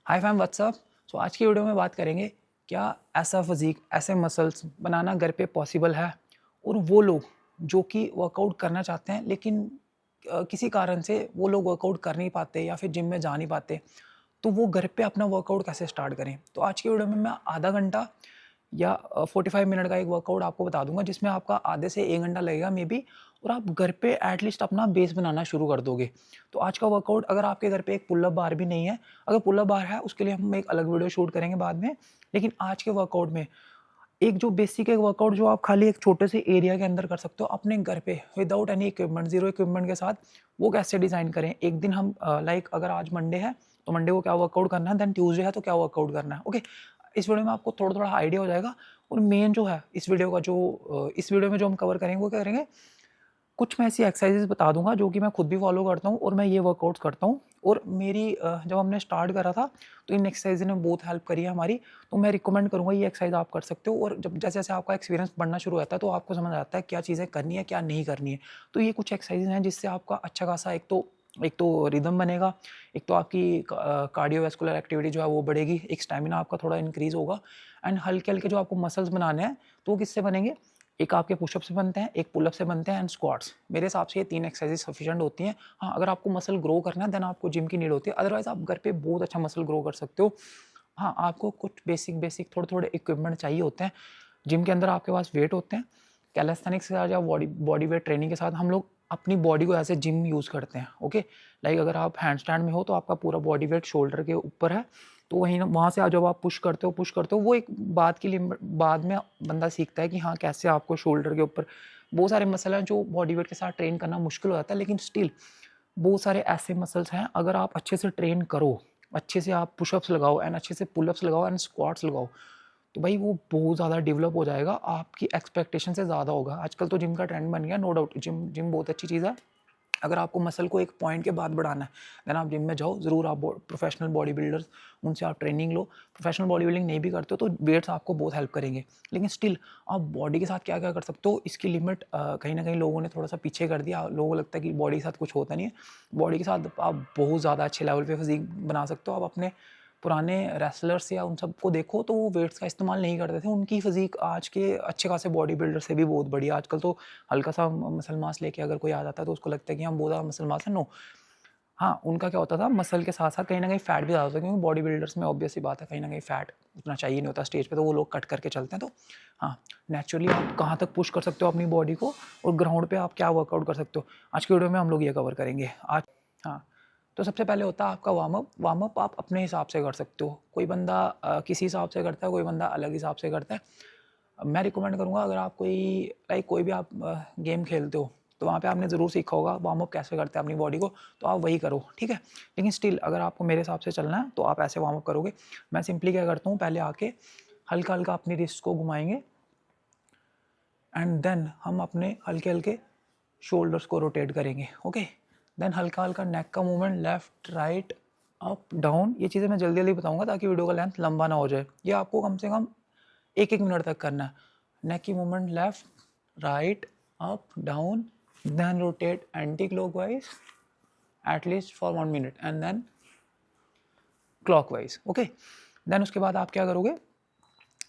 हाय fam, WhatsApp. सो आज की video में बात करेंगे क्या ऐसा फिजिक, ऐसे मसल्स बनाना घर पे पॉसिबल है, और वो लोग जो कि वर्कआउट करना चाहते हैं लेकिन किसी कारण से वो लोग वर्कआउट कर नहीं पाते या फिर जिम में जा नहीं पाते, तो वो घर पे अपना वर्कआउट कैसे स्टार्ट करें। तो आज की वीडियो में मैं आधा घंटा या 45 मिनट का एक वर्कआउट आपको बता दूंगा जिसमें आपका आधे से 1 घंटा लगेगा मे बी, और आप घर पे एटलीस्ट अपना बेस बनाना शुरू कर दोगे। तो आज का वर्कआउट, अगर आपके घर पे एक पुलअप बार भी नहीं है, अगर पुलअप बार है उसके लिए हम एक अलग वीडियो शूट करेंगे बाद में, लेकिन आज के वर्कआउट में एक जो बेसिक एक वर्कआउट जो आप खाली एक छोटे से एरिया के अंदर कर सकते हो अपने घर पे without any equipment, zero equipment के साथ, वो कैसे डिज़ाइन करें। एक दिन हम लाइक अगर आज मंडे है तो मंडे को क्या वर्कआउट करना है, देन ट्यूसडे है तो क्या वर्कआउट करना है। ओके, इस वीडियो में आपको थोड़ा थोड़ा आइडिया हो जाएगा। और मेन जो है इस वीडियो का जो इस वीडियो में जो हम कवर करेंगे वो क्या करेंगे, कुछ मैं ऐसी एक्सरसाइजेस बता दूंगा जो कि मैं खुद भी फॉलो करता हूँ और मैं ये वर्कआउट्स करता हूँ। और मेरी जब हमने स्टार्ट करा था तो इन एक्सरसाइज ने बहुत हेल्प करी है हमारी, तो मैं रिकमेंड करूँगा ये एक्सरसाइज आप कर सकते हो। और जब जैसे जैसे आपका एक्सपीरियंस बढ़ना शुरू होता है तो आपको समझ आता है क्या चीज़ें करनी है क्या नहीं करनी है। तो ये कुछ एक्सरसाइज हैं जिससे आपका अच्छा खासा एक तो रिदम बनेगा, एक तो आपकी कार्डियोवैस्कुलर एक्टिविटी जो है वो बढ़ेगी, एक स्टैमिना आपका थोड़ा इंक्रीज होगा, एंड हल्के हल्के जो आपको मसल्स बनाने हैं तो वो किससे बनेंगे, एक आपके पुशअप से बनते हैं, एक पुलअप से बनते हैं, एंड स्क्वाट्स। मेरे हिसाब से ये 3 एक्सरसाइज सफिशिएंट होती हैं। हाँ, अगर आपको मसल ग्रो करना है देन आपको जिम की नीड होती है, अदरवाइज आप घर पे बहुत अच्छा मसल ग्रो कर सकते हो। हाँ, आपको कुछ बेसिक बेसिक थोड़े थोड़े इक्विपमेंट चाहिए होते हैं। जिम के अंदर आपके पास वेट होते हैं, कैलेस्थेनिक्स के साथ या बॉडी वेट ट्रेनिंग के साथ हम लोग अपनी बॉडी को ऐसे जिम यूज़ करते हैं। ओके, लाइक अगर आप हैंड स्टैंड में हो तो आपका पूरा बॉडी वेट शोल्डर के ऊपर है, तो वहीं वहाँ से जब आप पुश करते हो वो एक बात के लिए बाद में बंदा सीखता है कि हाँ कैसे आपको शोल्डर के ऊपर बहुत सारे मसल हैं जो बॉडी वेट के साथ ट्रेन करना मुश्किल हो जाता है, लेकिन स्टिल बहुत सारे ऐसे मसल्स हैं अगर आप अच्छे से ट्रेन करो, अच्छे से आप पुशअप्स लगाओ एंड अच्छे से पुलअप्स लगाओ एंड स्क्वाट्स लगाओ, तो भाई वो बहुत ज़्यादा डेवलप हो जाएगा, आपकी एक्सपेक्टेशन से ज़्यादा होगा। आजकल तो जिम का ट्रेंड बन गया, नो डाउट जिम जिम बहुत अच्छी चीज़ है। अगर आपको मसल को एक पॉइंट के बाद बढ़ाना है देन आप जिम में जाओ ज़रूर। आप प्रोफेशनल बॉडी बिल्डर्स, उनसे आप ट्रेनिंग लो। प्रोफेशनल बॉडी बिल्डिंग नहीं भी करते हो तो वेट्स आपको बहुत हेल्प करेंगे, लेकिन स्टिल आप बॉडी के साथ क्या क्या कर सकते हो इसकी लिमिट कहीं ना कहीं लोगों ने थोड़ा सा पीछे कर दिया। लोगों को लगता है कि बॉडी के साथ कुछ होता नहीं है। बॉडी के साथ आप बहुत ज़्यादा अच्छे लेवल पे फिजिक बना सकते हो। आप अपने पुराने रेसलर्स या उन सबको देखो तो वो वेट्स का इस्तेमाल नहीं करते थे, उनकी फिजिक आज के अच्छे खासे बॉडी बिल्डर से भी बहुत बड़ी है। आजकल तो हल्का सा मसल मास लेके अगर कोई आ जाता है तो उसको लगता है कि हम बहुत ज़्यादा मसल मास है। नो, हाँ, उनका क्या होता था, मसल के साथ साथ कहीं ना कहीं फैट भी ज़्यादा होता है, क्योंकि बॉडी बिल्डर्स में ऑब्वियस सी बात है कहीं ना कहीं फैट उतना चाहिए नहीं होता स्टेज पे, तो वो लोग कट करके चलते हैं। तो हाँ, नेचुरली आप कहाँ तक पुश कर सकते हो अपनी बॉडी को और ग्राउंड पे आप क्या वर्कआउट कर सकते हो, आज की वीडियो में हम लोग ये कवर करेंगे आज। हाँ, तो सबसे पहले होता है आपका वार्म अप। वार्म अप आप अपने हिसाब से कर सकते हो, कोई बंदा किसी हिसाब से करता है, कोई बंदा अलग हिसाब से करता है। मैं रिकमेंड करूँगा अगर आप कोई भी आप गेम खेलते हो तो वहाँ पे आपने ज़रूर सीखा होगा वार्म अप कैसे करते हैं अपनी बॉडी को, तो आप वही करो, ठीक है। लेकिन स्टिल अगर आपको मेरे हिसाब से चलना है तो आप ऐसे वार्म अप करोगे। मैं सिंपली क्या करता हूँ, पहले आके हल्का हल्का अपनी रिस्ट को घुमाएंगे एंड देन हम अपने हल्के हल्के शोल्डर्स को रोटेट करेंगे। ओके, देन हल्का हल्का नेक का movement, left right up down. ये चीज़ें मैं जल्दी जल्दी बताऊंगा ताकि वीडियो का लेंथ लंबा ना हो जाए। ये आपको कम से कम 1-1 मिनट तक करना है। नेक की movement, left right up down, then rotate anti clockwise at least for 1 minute and then clockwise. Okay, then उसके बाद आप क्या करोगे,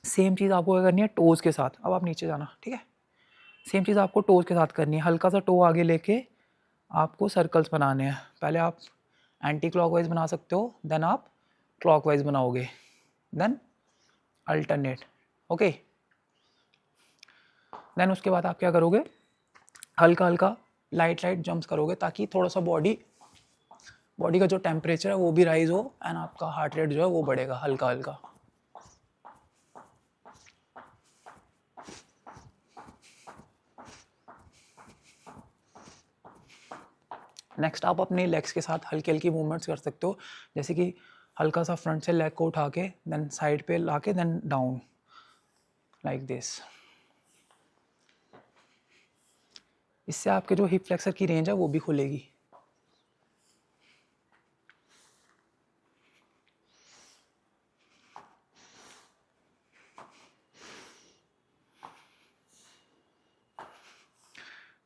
सेम चीज़ आपको क्या करनी है टोज़ के साथ। अब आप नीचे जाना, ठीक है। सेम चीज़ आपको टोज़ के साथ करनी है, हल्का सा टो आगे लेके आपको सर्कल्स बनाने हैं। पहले आप एंटी क्लॉकवाइज बना सकते हो, देन आप क्लॉकवाइज बनाओगे, देन अल्टरनेट। ओके, देन उसके बाद आप क्या करोगे, हल्का हल्का लाइट लाइट जंप्स करोगे ताकि थोड़ा सा बॉडी का जो टेम्परेचर है वो भी राइज हो एंड आपका हार्ट रेट जो है वो बढ़ेगा हल्का हल्का। नेक्स्ट आप अपने लेग्स के साथ हल्की हल्की मूवमेंट्स कर सकते हो, जैसे कि हल्का सा फ्रंट से लेग को उठा के देन साइड पे ला के देन डाउन लाइक दिस। इससे आपके जो हिप फ्लेक्सर की रेंज है वो भी खुलेगी।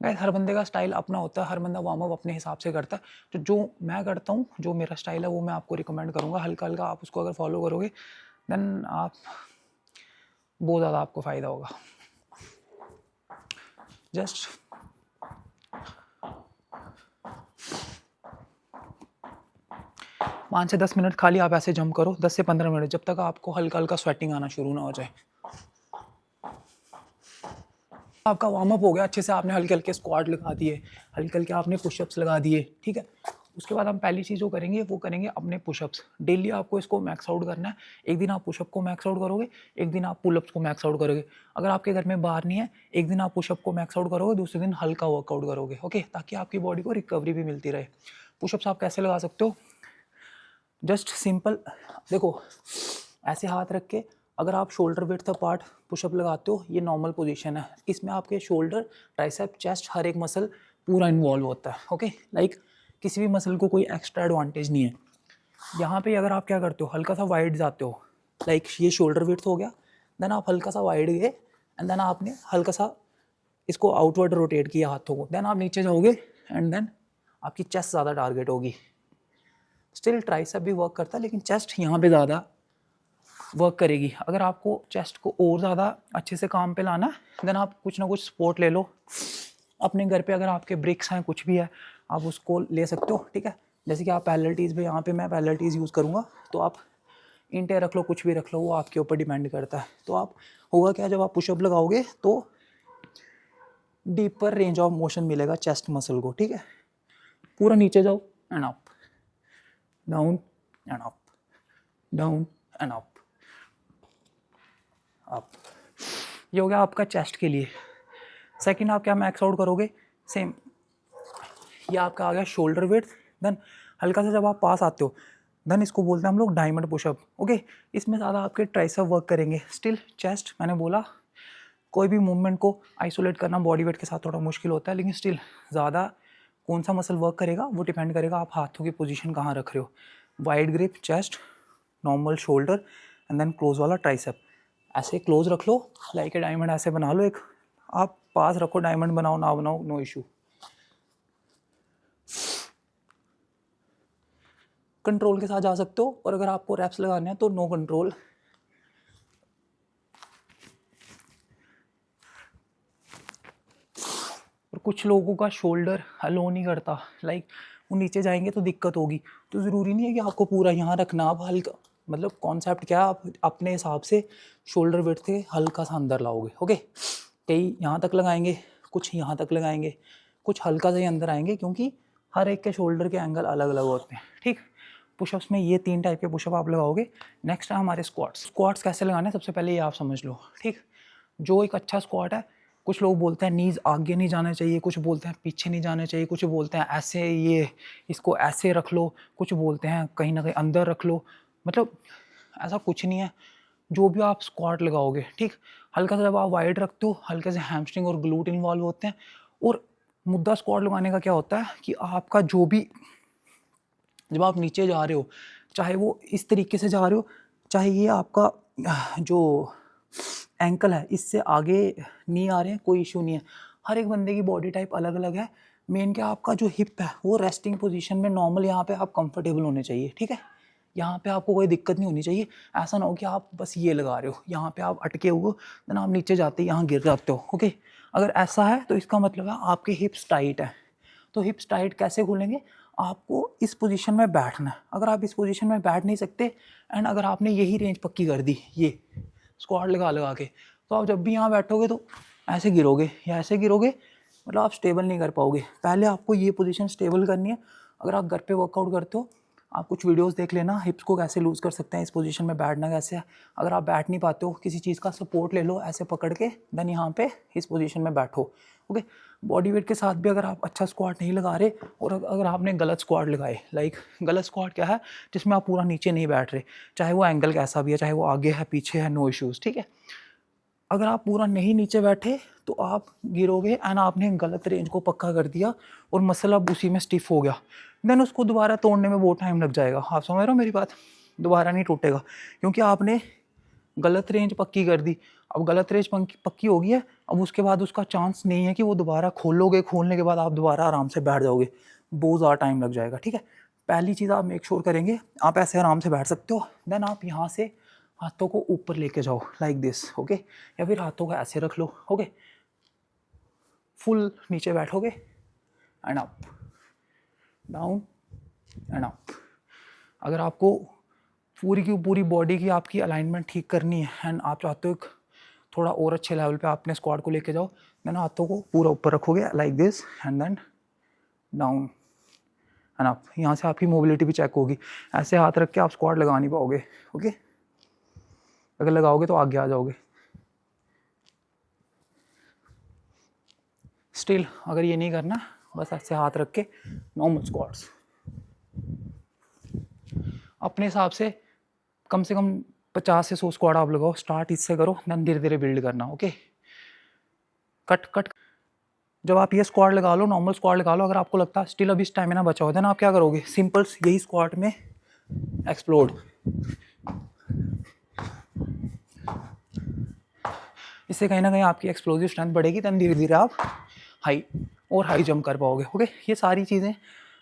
गाइस हर बंदे का स्टाइल अपना होता है, हर बंदा वार्म अप अपने हिसाब से करता है। तो जो मैं करता हूँ, जो मेरा स्टाइल है वो मैं आपको रिकमेंड करूँगा। हल्का हल्का आप उसको अगर फॉलो करोगे देन आप बहुत ज़्यादा आपको फ़ायदा होगा। जस्ट पाँच से 10 मिनट खाली आप ऐसे जंप करो, 10 से 15 मिनट, जब तक आपको हल्का हल्का स्वेटिंग आना शुरू ना हो जाए। आपका वार्म अप हो गया अच्छे से, आपने हल्के हल्के स्क्वाट लगा दिए, हल्के हल्के आपने पुशअप्स लगा दिए, ठीक है। उसके बाद हम पहली चीज़ जो करेंगे वो करेंगे अपने पुशअप्स। डेली आपको इसको मैक्स आउट करना है। एक दिन आप पुशअप को मैक्स आउट करोगे, एक दिन आप पुलअप्स को मैक्स आउट करोगे। अगर आपके घर में बार नहीं है, एक दिन आप पुशअप को मैक्स आउट करोगे, दूसरे दिन हल्का वर्कआउट करोगे, ओके, ताकि आपकी बॉडी को रिकवरी भी मिलती रहे। पुशअप्स आप कैसे लगा सकते हो? जस्ट सिंपल, देखो ऐसे हाथ रख के अगर आप शोल्डर विड्थ अपार्ट पुशअप लगाते हो, ये नॉर्मल पोजीशन है। इसमें आपके शोल्डर, ट्राइसेप, चेस्ट, हर एक मसल पूरा इन्वॉल्व होता है, ओके। लाइक किसी भी मसल को कोई एक्स्ट्रा एडवांटेज नहीं है। यहाँ पे अगर आप क्या करते हो, हल्का सा वाइड जाते हो, लाइक ये शोल्डर विड्थ हो गया, देन आप हल्का सा वाइड गए एंड देन आपने हल्का सा इसको आउटवर्ड रोटेट किया हाथों को, देन आप नीचे जाओगे एंड देन आपकी चेस्ट ज़्यादा टारगेट होगी। स्टिल ट्राइसेप भी वर्क करता है, लेकिन चेस्ट यहाँ पे ज़्यादा वर्क करेगी। अगर आपको चेस्ट को और ज़्यादा अच्छे से काम पे लाना है देन आप कुछ ना कुछ सपोर्ट ले लो अपने घर पे। अगर आपके ब्रिक्स हैं, कुछ भी है, आप उसको ले सकते हो, ठीक है। जैसे कि आप पैलेटीज़ पे, यहाँ पे मैं पैलेटीज़ यूज़ करूँगा, तो आप इंटे रख लो, कुछ भी रख लो, वो आपके ऊपर डिपेंड करता है। तो आप होगा क्या, जब आप पुशअप लगाओगे तो डीपर रेंज ऑफ मोशन मिलेगा चेस्ट मसल को, ठीक है। पूरा नीचे जाओ and up, down and up, down and up, up. ये हो गया आपका चेस्ट के लिए। सेकंड आप क्या मैक्स आउट करोगे, सेम, ये आपका आ गया शोल्डर विड्थ। देन हल्का सा जब आप पास आते हो, देन इसको बोलते हैं हम लोग डायमंड पुशअप, ओके। इसमें ज़्यादा आपके ट्राइसेप वर्क करेंगे। स्टिल चेस्ट, मैंने बोला कोई भी मूवमेंट को आइसोलेट करना बॉडी वेट के साथ थोड़ा मुश्किल होता है, लेकिन स्टिल ज़्यादा कौन सा मसल वर्क करेगा वो डिपेंड करेगा आप हाथों की पोजीशन कहाँ रख रहे हो। Wide grip chest, normal shoulder and then close वाला ट्राइसेप। ऐसे क्लोज रख लो, लाइक ए डायमंड ऐसे बना लो एक, आप पास रखो, डायमंड बनाओ ना बनाओ, नो इशू। कंट्रोल के साथ जा सकते हो, और अगर आपको रैप्स लगाने हैं तो नो कंट्रोल। और कुछ लोगों का शोल्डर अलो नहीं करता, लाइक वो नीचे जाएंगे तो दिक्कत होगी। तो ज़रूरी नहीं है कि आपको पूरा यहाँ रखना, आप हल्का, मतलब कॉन्सेप्ट क्या है, आप अपने हिसाब से शोल्डर विड्थ से हल्का सा अंदर लाओगे, ओके। कई यहाँ तक लगाएंगे, कुछ यहाँ तक लगाएंगे, कुछ हल्का सा ही अंदर आएंगे, क्योंकि हर एक के शोल्डर के एंगल अलग अलग होते हैं, ठीक। पुशअप्स में ये 3 टाइप के पुशअप आप लगाओगे। नेक्स्ट है हमारे स्क्वाट्स। स्क्वाट्स कैसे लगाने हैं सबसे पहले ये आप समझ लो, ठीक। जो एक अच्छा स्क्वाट है, कुछ लोग बोलते हैं नीज आगे नहीं जाना चाहिए, कुछ बोलते हैं पीछे नहीं जाना चाहिए, कुछ बोलते हैं ऐसे, ये इसको ऐसे रख लो, कुछ बोलते हैं कहीं ना कहीं अंदर रख लो। मतलब ऐसा कुछ नहीं है, जो भी आप स्क्वाट लगाओगे, ठीक, हल्का सा जब आप वाइड रखते हो, हल्के से हैमस्ट्रिंग और ग्लूट इन्वॉल्व होते हैं। और मुद्दा स्क्वाट लगाने का क्या होता है कि आपका जो भी, जब आप नीचे जा रहे हो, चाहे वो इस तरीके से जा रहे हो, चाहे ये आपका जो एंकल है इससे आगे नहीं आ रहे हैं, कोई इशू नहीं है। हर एक बंदे की बॉडी टाइप अलग अलग है। मेन क्या, आपका जो हिप है वो रेस्टिंग पोजीशन में नॉर्मल, यहाँ पे आप कंफर्टेबल होने चाहिए, ठीक है। यहाँ पे आपको कोई दिक्कत नहीं होनी चाहिए। ऐसा ना हो कि आप बस ये लगा रहे हो, यहाँ पे आप अटके हुए, देन आप नीचे जाते ही यहाँ गिर जाते हो, ओके। अगर ऐसा है तो इसका मतलब है आपके हिप्स टाइट है। तो हिप्स टाइट कैसे खुलेंगे, आपको इस पोजीशन में बैठना है। अगर आप इस पोजीशन में बैठ नहीं सकते एंड अगर आपने यही रेंज पक्की कर दी ये स्क्वाट लगा लगा के, तो आप जब भी यहाँ बैठोगे तो ऐसे गिरोगे या ऐसे गिरोगे, मतलब आप स्टेबल नहीं कर पाओगे। पहले आपको ये पोजीशन स्टेबल करनी है। अगर आप घर पे वर्कआउट करते हो, आप कुछ वीडियोस देख लेना, हिप्स को कैसे लूज़ कर सकते हैं, इस पोजीशन में बैठना कैसे है। अगर आप बैठ नहीं पाते हो, किसी चीज़ का सपोर्ट ले लो ऐसे पकड़ के, देन यहाँ पे इस पोजीशन में बैठो, ओके। बॉडी वेट के साथ भी अगर आप अच्छा स्क्वाट नहीं लगा रहे, और अगर आपने गलत स्क्वाट लगाए, लाइक गलत स्क्वाट क्या है, जिसमें आप पूरा नीचे नहीं बैठ रहे, चाहे वो एंगल कैसा भी है, चाहे वो आगे है पीछे है, नो इश्यूज़, ठीक है। अगर आप पूरा नहीं नीचे बैठे तो आप गिरोगे एंड आपने गलत रेंज को पक्का कर दिया और मसल अब उसी में स्टिफ हो गया, देन उसको दोबारा तोड़ने में बहुत टाइम लग जाएगा। आप समझ रहे हो मेरी बात, दोबारा नहीं टूटेगा, क्योंकि आपने गलत रेंज पक्की कर दी। अब गलत रेंज पक्की हो गई है, अब उसके बाद उसका चांस नहीं है कि वो दोबारा खोलोगे, खोलने के बाद आप दोबारा आराम से बैठ जाओगे, बहुत ज़्यादा टाइम लग जाएगा। ठीक है, पहली चीज़ आप मेक श्योर करेंगे आप ऐसे आराम से बैठ सकते हो। देन आप यहाँ से हाथों को ऊपर लेके जाओ लाइक दिस, ओके, या फिर हाथों को ऐसे रख लो, ओके, फुल नीचे बैठोगे and up, down and up. अगर आपको पूरी की पूरी बॉडी की आपकी अलाइनमेंट ठीक करनी है एंड आप चाहते हो थोड़ा और अच्छे लेवल पे आपने स्क्वाड को लेके जाओ, देन हाथों को पूरा ऊपर रखोगे like this and then down and up. यहाँ से आपकी मोबिलिटी भी चेक होगी। ऐसे हाथ रख के आप स्क्वाड लगा नहीं पाओगे, ओके, अगर लगाओगे तो आगे आ जाओगे। स्टिल अगर ये नहीं करना, बस ऐसे हाथ रख के नॉर्मल स्क्वाड्स अपने हिसाब से कम 50 से 100 स्क्वाड आप लगाओ। स्टार्ट इससे करो, देन धीरे धीरे बिल्ड करना, ओके। Cut cut. जब आप ये स्क्वाड लगा लो, नॉर्मल स्क्वाड लगा लो, अगर आपको लगता है स्टिल अभी स्टैमिना बचा हो, देन आप क्या करोगे, सिंपल यही स्क्वाड में एक्सप्लोड। इससे कहीं ना कहीं आपकी एक्सप्लोजिव स्ट्रेंथ बढ़ेगी, देन धीरे धीरे आप हाई जंप कर पाओगे, ओके। ये सारी चीज़ें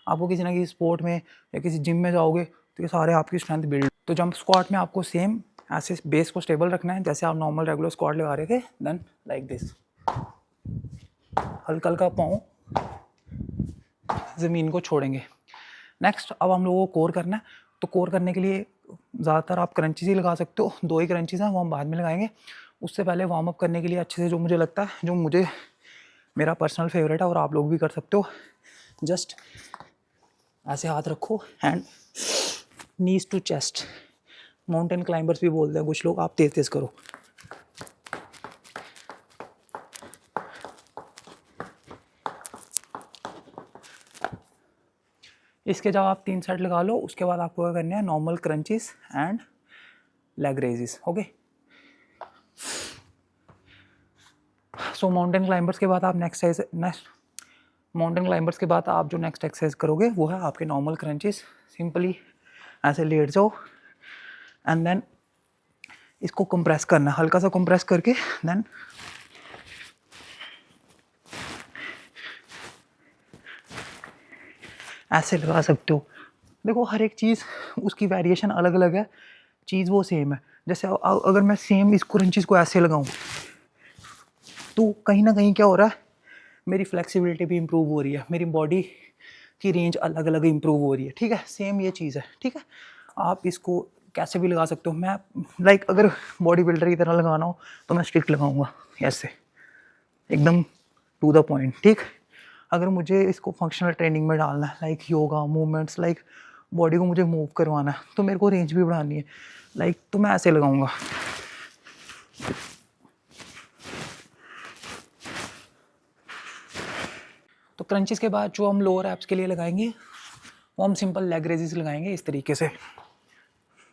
आपको किसी ना किसी स्पोर्ट में या किसी जिम में जाओगे तो ये सारे आपकी स्ट्रेंथ बिल्ड। तो जंप स्क्वाट में आपको सेम ऐसे बेस को स्टेबल रखना है जैसे आप नॉर्मल रेगुलर स्क्वाट लगा रहे थे, देन लाइक दिस, हल्का हल्का पाँव ज़मीन को छोड़ेंगे। नेक्स्ट अब हम लोगों को कोर करना है, तो कोर करने के लिए ज़्यादातर आप क्रंचीज ही लगा सकते हो, 2 ही क्रंचीज हैं, वो हम बाद में लगाएंगे। उससे पहले वार्म अप करने के लिए अच्छे से जो मुझे लगता है, जो मुझे मेरा पर्सनल फेवरेट है और आप लोग भी कर सकते हो, जस्ट ऐसे हाथ रखो and knees to chest, mountain climbers भी बोलते हैं कुछ लोग, आप तेज तेज करो। इसके जब आप 3 सेट लगा लो, उसके बाद आपको क्या करना है, normal crunches and leg raises, okay. So mountain climbers के बाद आप माउंटेन क्लाइंबर्स के बाद आप जो नेक्स्ट एक्सरसाइज करोगे वो है आपके नॉर्मल क्रंचेस। सिंपली ऐसे लेट जाओ एंड देन इसको कंप्रेस करना है, हल्का सा कंप्रेस करके देन ऐसे लगा सकते हो। देखो हर एक चीज़ उसकी वेरिएशन अलग अलग है, चीज़ वो सेम है। जैसे अगर मैं सेम इस क्रंचेस को ऐसे लगाऊं तो कहीं ना कहीं क्या हो रहा है, मेरी फ्लेक्सिबिलिटी भी इम्प्रूव हो रही है, मेरी बॉडी की रेंज अलग अलग इम्प्रूव हो रही है, ठीक है। सेम ये चीज़ है, ठीक है। आप इसको कैसे भी लगा सकते हो। मैं अगर बॉडी बिल्डर की तरह लगाना हो तो मैं स्ट्रिक्ट लगाऊंगा ऐसे, एकदम टू द पॉइंट, ठीक। अगर मुझे इसको फंक्शनल ट्रेनिंग में डालना है, like yoga movements, like body को मुझे मूव करवाना है, तो मेरे को रेंज भी बढ़ानी है, तो मैं ऐसे लगाऊंगा। तो क्रंचेस के बाद जो हम लोअर एब्स के लिए लगाएंगे वो हम सिंपल लेग रेजेस लगाएंगे इस तरीके से,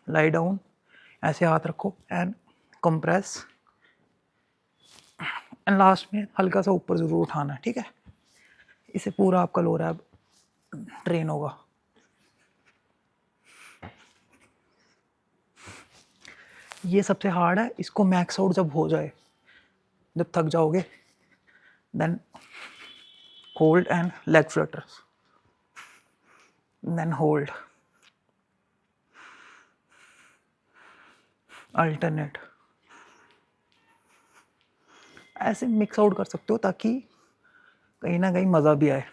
लाई डाउन, ऐसे हाथ रखो एंड कंप्रेस एंड लास्ट में हल्का सा ऊपर ज़रूर उठाना है, ठीक है। इससे पूरा आपका लोअर एब ट्रेन होगा। ये सबसे हार्ड है, इसको मैक्स आउट जब हो जाए, जब थक जाओगे, then hold and leg flutters, then hold, alternate, ऐसे मिक्स आउट कर सकते हो ताकि कहीं ना कहीं मज़ा भी आए।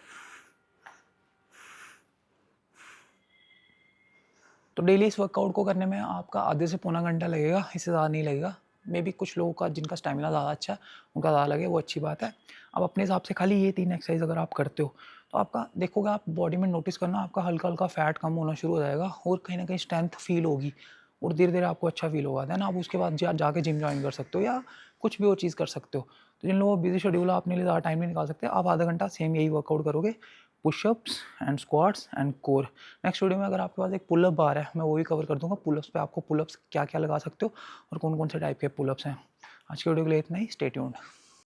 तो डेली इस वर्कआउट को करने में आपका आधे से पौना घंटा लगेगा, इससे ज़्यादा नहीं लगेगा। मे बी कुछ लोगों का जिनका स्टेमिना ज़्यादा अच्छा है उनका ज़्यादा लगे, वो अच्छी बात है। अब अपने हिसाब से खाली ये 3 एक्सरसाइज अगर आप करते हो तो आपका देखोगे, आप बॉडी में नोटिस करना, आपका हल्का हल्का फैट कम होना शुरू हो जाएगा और कहीं ना कहीं स्ट्रेंथ फील होगी और धीरे धीरे आपको अच्छा फील होगा। देन आप उसके बाद जाके जिम ज्वाइन कर सकते हो या कुछ भी और चीज़ कर सकते हो। तो जिन लोगों का बिजी शेड्यूल है, अपने लिए ज़्यादा टाइम नहीं निकाल सकते, आप आधा घंटा सेम यही वर्कआउट करोगे, pushups and squats and core. Next video में अगर आपके पास एक पुलअप बार है, मैं वो भी कवर कर दूंगा। पुलअप्स पे आपको पुलअप्स क्या क्या लगा सकते हो और कौन कौन से टाइप के पुलअप्स हैं। आज की वीडियो के लिए इतना ही, स्टे ट्यून्ड।